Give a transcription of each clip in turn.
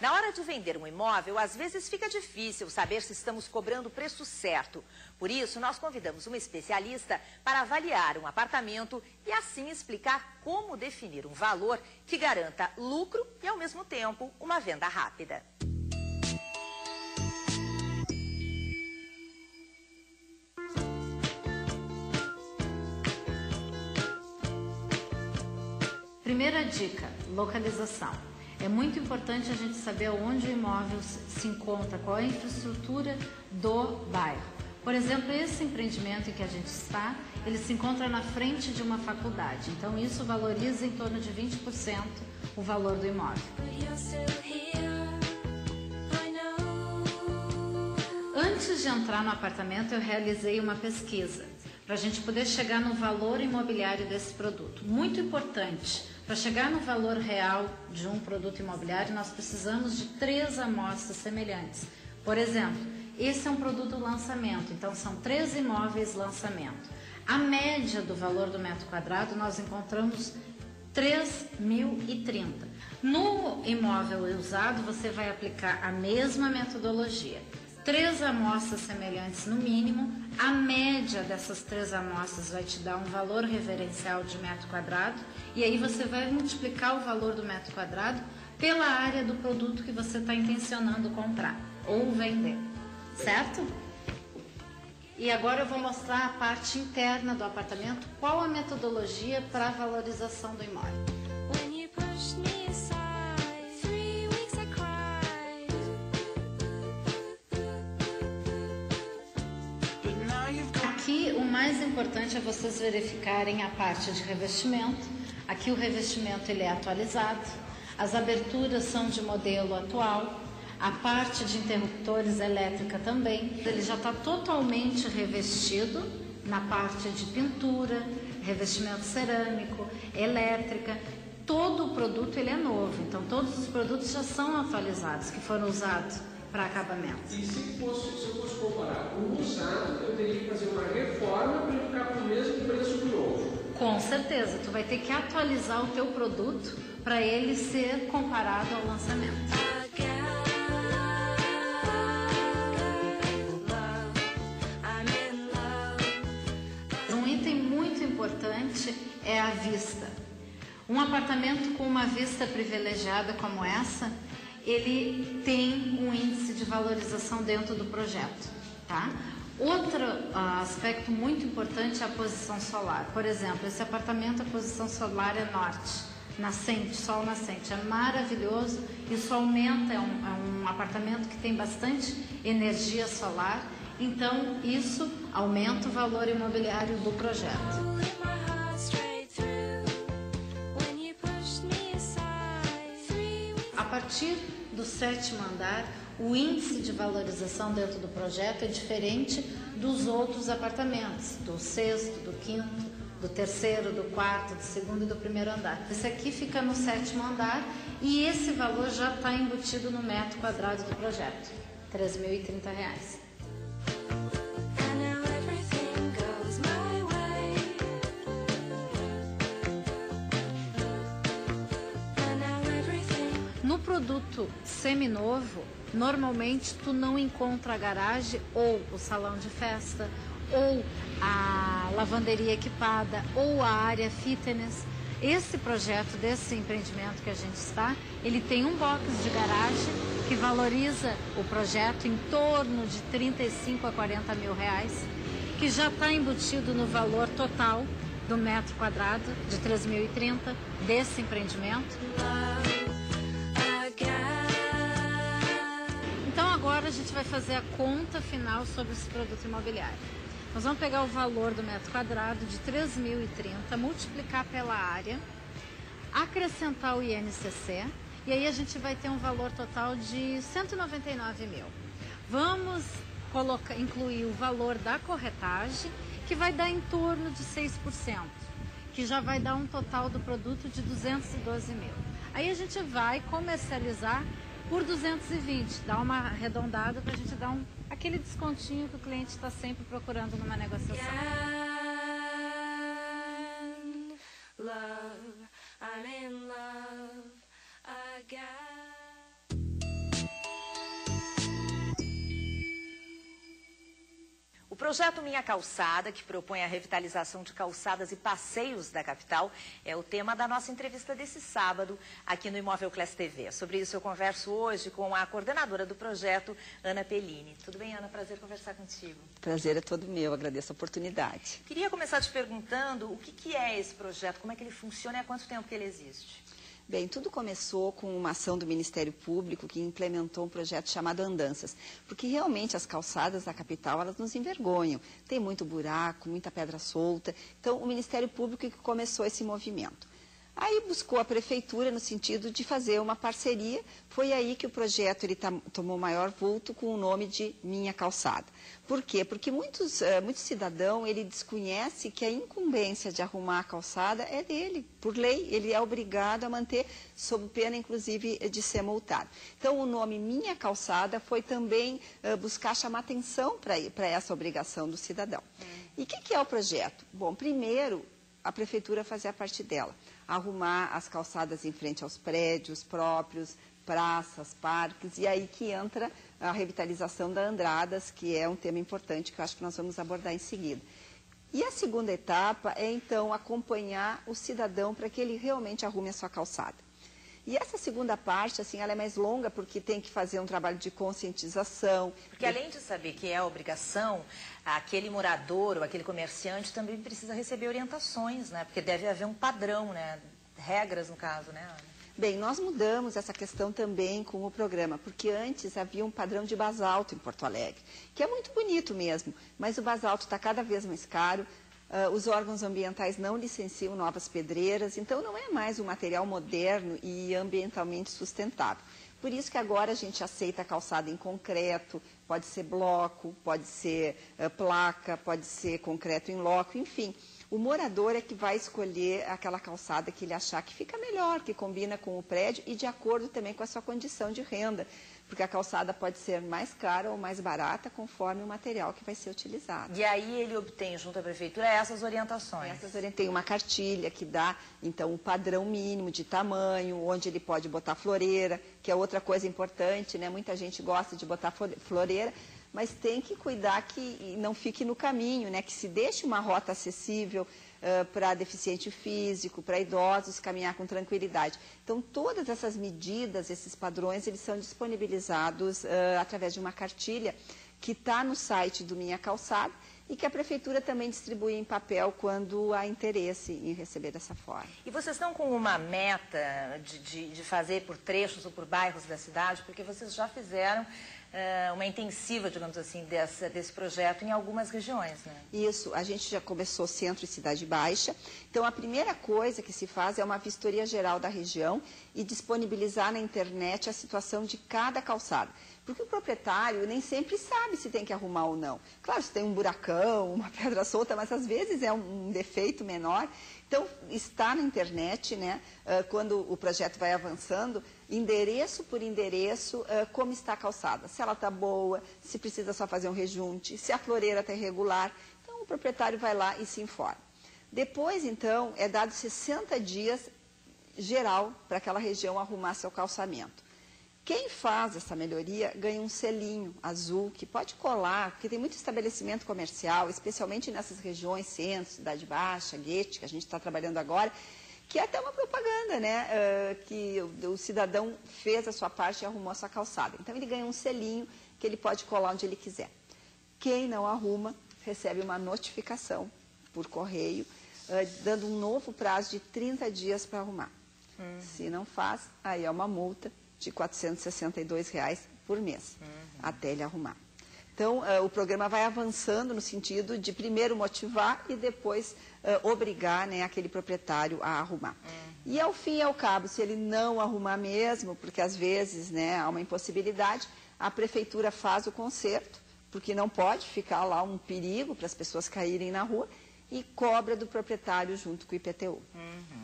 Na hora de vender um imóvel, às vezes fica difícil saber se estamos cobrando o preço certo. Por isso, nós convidamos uma especialista para avaliar um apartamento e assim explicar como definir um valor que garanta lucro e, ao mesmo tempo, uma venda rápida. Primeira dica, localização. É muito importante a gente saber onde o imóvel se encontra, qual é a infraestrutura do bairro. Por exemplo, esse empreendimento em que a gente está, ele se encontra na frente de uma faculdade. Então, isso valoriza em torno de 20% o valor do imóvel. Antes de entrar no apartamento, eu realizei uma pesquisa para a gente poder chegar no valor imobiliário desse produto. Muito importante, para chegar no valor real de um produto imobiliário, nós precisamos de 3 amostras semelhantes. Por exemplo, esse é um produto lançamento, então são 3 imóveis lançamento. A média do valor do metro quadrado nós encontramos 3.030. No imóvel usado, você vai aplicar a mesma metodologia. 3 amostras semelhantes no mínimo, a média dessas 3 amostras vai te dar um valor referencial de metro quadrado e aí você vai multiplicar o valor do metro quadrado pela área do produto que você está intencionando comprar ou vender, certo? E agora eu vou mostrar a parte interna do apartamento, qual a metodologia para a valorização do imóvel. Aqui o mais importante é vocês verificarem a parte de revestimento. Aqui o revestimento ele é atualizado, as aberturas são de modelo atual, a parte de interruptores elétrica também. Ele já está totalmente revestido na parte de pintura, revestimento cerâmico, elétrica. Todo o produto ele é novo, então todos os produtos já são atualizados, que foram usados para acabamento. E se eu fosse comparar com o usado, eu teria que fazer uma reforma para ele ficar com o mesmo preço do novo? Com certeza, tu vai ter que atualizar o teu produto para ele ser comparado ao lançamento. Um item muito importante é a vista. Um apartamento com uma vista privilegiada como essa, ele tem um índice de valorização dentro do projeto, tá? Outro aspecto muito importante é a posição solar. Por exemplo, esse apartamento, a posição solar é norte, nascente, sol nascente. É maravilhoso, isso aumenta, é um apartamento que tem bastante energia solar, então isso aumenta o valor imobiliário do projeto. A partir do 7º andar, o índice de valorização dentro do projeto é diferente dos outros apartamentos, do 6º, do 5º, do 3º, do 4º, do 2º e do 1º andar. Esse aqui fica no 7º andar e esse valor já está embutido no metro quadrado do projeto, R$ 3.030. No produto seminovo, normalmente tu não encontra a garagem ou o salão de festa, ou a lavanderia equipada, ou a área fitness. Esse projeto desse empreendimento que a gente está, ele tem um box de garagem que valoriza o projeto em torno de 35 a 40 mil reais, que já está embutido no valor total do metro quadrado de 3.030 desse empreendimento. Então agora a gente vai fazer a conta final sobre esse produto imobiliário. Nós vamos pegar o valor do metro quadrado de 3.030, multiplicar pela área, acrescentar o INCC e aí a gente vai ter um valor total de 199 mil. Vamos incluir o valor da corretagem, que vai dar em torno de 6%, que já vai dar um total do produto de 212 mil. Aí a gente vai comercializar por 220, dá uma arredondada para a gente dar aquele descontinho que o cliente está sempre procurando numa negociação. projeto Minha Calçada, que propõe a revitalização de calçadas e passeios da capital, é o tema da nossa entrevista desse sábado aqui no Imóvel Class TV. Sobre isso eu converso hoje com a coordenadora do projeto, Ana Pellini. Tudo bem, Ana? Prazer conversar contigo. Prazer é todo meu, agradeço a oportunidade. Queria começar te perguntando o que é esse projeto, como é que ele funciona e há quanto tempo que ele existe? Bem, tudo começou com uma ação do Ministério Público que implementou um projeto chamado Andanças, porque realmente as calçadas da capital, elas nos envergonham. Tem muito buraco, muita pedra solta. Então, o Ministério Público que começou esse movimento. Aí buscou a prefeitura no sentido de fazer uma parceria. Foi aí que o projeto ele tomou maior vulto com o nome de Minha Calçada. Por quê? Porque muito cidadão ele desconhece que a incumbência de arrumar a calçada é dele. Por lei, ele é obrigado a manter, sob pena, inclusive, de ser multado. Então, o nome Minha Calçada foi também buscar chamar atenção para essa obrigação do cidadão. E o que é o projeto? Bom, primeiro, a prefeitura fazia parte dela. Arrumar as calçadas em frente aos prédios próprios, praças, parques, e aí que entra a revitalização da Andradas, que é um tema importante que eu acho que nós vamos abordar em seguida. E a segunda etapa é, então, acompanhar o cidadão para que ele realmente arrume a sua calçada. E essa segunda parte, assim, ela é mais longa porque tem que fazer um trabalho de conscientização. Porque além de saber que é a obrigação, aquele morador ou aquele comerciante também precisa receber orientações, né? Porque deve haver um padrão, né? Regras, no caso, né, Ana? Bem, nós mudamos essa questão também com o programa, porque antes havia um padrão de basalto em Porto Alegre, que é muito bonito mesmo, mas o basalto está cada vez mais caro. Os órgãos ambientais não licenciam novas pedreiras, então não é mais um material moderno e ambientalmente sustentável. Por isso que agora a gente aceita a calçada em concreto, pode ser bloco, pode ser placa, pode ser concreto em loco, enfim. O morador é que vai escolher aquela calçada que ele achar que fica melhor, que combina com o prédio e de acordo também com a sua condição de renda. Porque a calçada pode ser mais cara ou mais barata conforme o material que vai ser utilizado. E aí ele obtém, junto à prefeitura, essas orientações? Tem uma cartilha que dá, então, o padrão mínimo de tamanho, onde ele pode botar floreira, que é outra coisa importante, né? Muita gente gosta de botar floreira, mas tem que cuidar que não fique no caminho, né? Que se deixe uma rota acessível para deficiente físico, para idosos, caminhar com tranquilidade. Então, todas essas medidas, esses padrões, eles são disponibilizados através de uma cartilha que está no site do Minha Calçada e que a prefeitura também distribui em papel quando há interesse em receber dessa forma. E vocês estão com uma meta de fazer por trechos ou por bairros da cidade? Porque vocês já fizeram uma intensiva, digamos assim, desse projeto em algumas regiões, né? Isso, a gente já começou centro e cidade baixa. Então, a primeira coisa que se faz é uma vistoria geral da região e disponibilizar na internet a situação de cada calçada. Porque o proprietário nem sempre sabe se tem que arrumar ou não. Claro, se tem um buracão, uma pedra solta, mas às vezes é um defeito menor. Então, está na internet, né, quando o projeto vai avançando, endereço por endereço, como está a calçada. Se ela está boa, se precisa só fazer um rejunte, se a floreira está irregular. Então, o proprietário vai lá e se informa. Depois, então, é dado 60 dias geral para aquela região arrumar seu calçamento. Quem faz essa melhoria ganha um selinho azul que pode colar, porque tem muito estabelecimento comercial, especialmente nessas regiões, centro, cidade baixa, guete, que a gente está trabalhando agora, que é até uma propaganda, né? Que o cidadão fez a sua parte e arrumou a sua calçada. Então, ele ganha um selinho que ele pode colar onde ele quiser. Quem não arruma, recebe uma notificação por correio, dando um novo prazo de 30 dias para arrumar. Se não faz, aí é uma multa de R$ 462 por mês, até ele arrumar. Então, o programa vai avançando no sentido de primeiro motivar e depois obrigar, né, aquele proprietário a arrumar. E ao fim e ao cabo, se ele não arrumar mesmo, porque às vezes, né, há uma impossibilidade, a prefeitura faz o conserto, porque não pode ficar lá um perigo para as pessoas caírem na rua, e cobra do proprietário junto com o IPTU.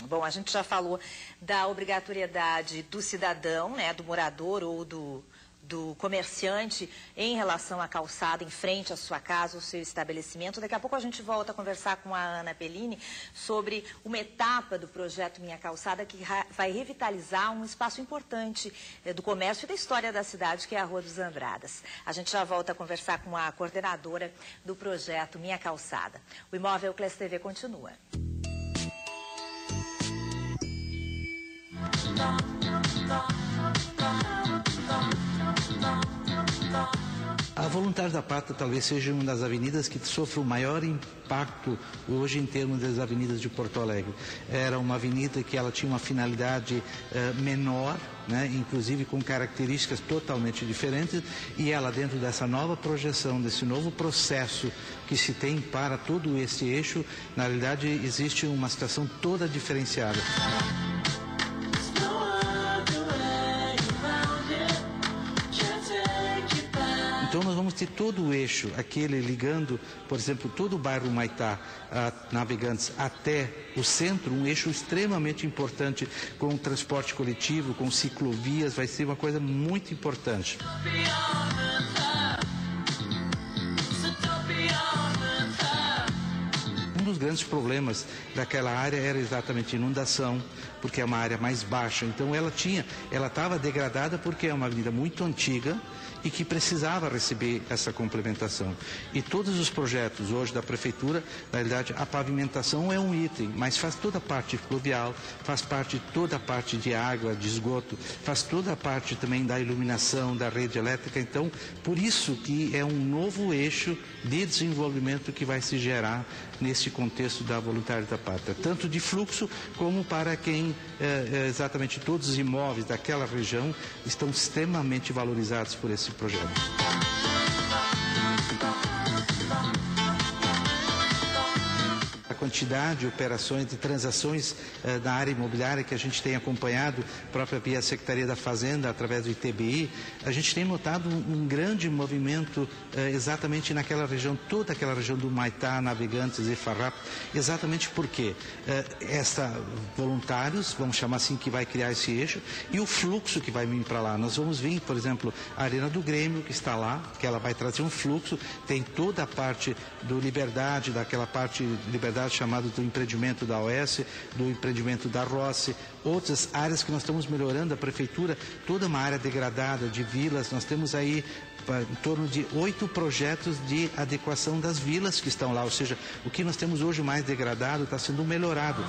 Bom, a gente já falou da obrigatoriedade do cidadão, né, do morador ou do do comerciante em relação à calçada em frente à sua casa, ao seu estabelecimento. Daqui a pouco a gente volta a conversar com a Ana Pellini sobre uma etapa do projeto Minha Calçada que vai revitalizar um espaço importante do comércio e da história da cidade, que é a Rua dos Andradas. A gente já volta a conversar com a coordenadora do projeto Minha Calçada. O Imóvel Class TV continua. A Voluntários da Pátria talvez seja uma das avenidas que sofre o maior impacto hoje em termos das avenidas de Porto Alegre. Era uma avenida que ela tinha uma finalidade menor, né, inclusive com características totalmente diferentes, e ela, dentro dessa nova projeção, desse novo processo que se tem para todo esse eixo, na realidade existe uma situação toda diferenciada. Então nós vamos ter todo o eixo, aquele ligando, por exemplo, todo o bairro Humaitá, Navegantes, até o centro, um eixo extremamente importante com o transporte coletivo, com ciclovias, vai ser uma coisa muito importante. Um dos grandes problemas daquela área era exatamente inundação, porque é uma área mais baixa. Então ela estava degradada porque é uma avenida muito antiga e que precisava receber essa complementação. E todos os projetos hoje da Prefeitura, na realidade, a pavimentação é um item, mas faz toda a parte fluvial, faz parte toda a parte de água, de esgoto, faz toda a parte também da iluminação, da rede elétrica. Então, por isso que é um novo eixo de desenvolvimento que vai se gerar nesse contexto da Voluntários da Pátria, tanto de fluxo como para quem exatamente todos os imóveis daquela região estão extremamente valorizados por esse projeto. A quantidade de operações, de transações na área imobiliária que a gente tem acompanhado, própria via Secretaria da Fazenda, através do ITBI, a gente tem notado um grande movimento exatamente naquela região, toda aquela região do Humaitá, Navegantes e Farrapos, exatamente porque voluntários, vamos chamar assim, que vai criar esse eixo, e o fluxo que vai vir para lá. Nós vamos vir, por exemplo, a Arena do Grêmio, que está lá, que ela vai trazer um fluxo, tem toda a parte do Liberdade, daquela parte de Liberdade chamada do empreendimento da OS, do empreendimento da Rossi, outras áreas que nós estamos melhorando, a Prefeitura, toda uma área degradada de vilas, nós temos aí em torno de 8 projetos de adequação das vilas que estão lá, ou seja, o que nós temos hoje mais degradado está sendo melhorado.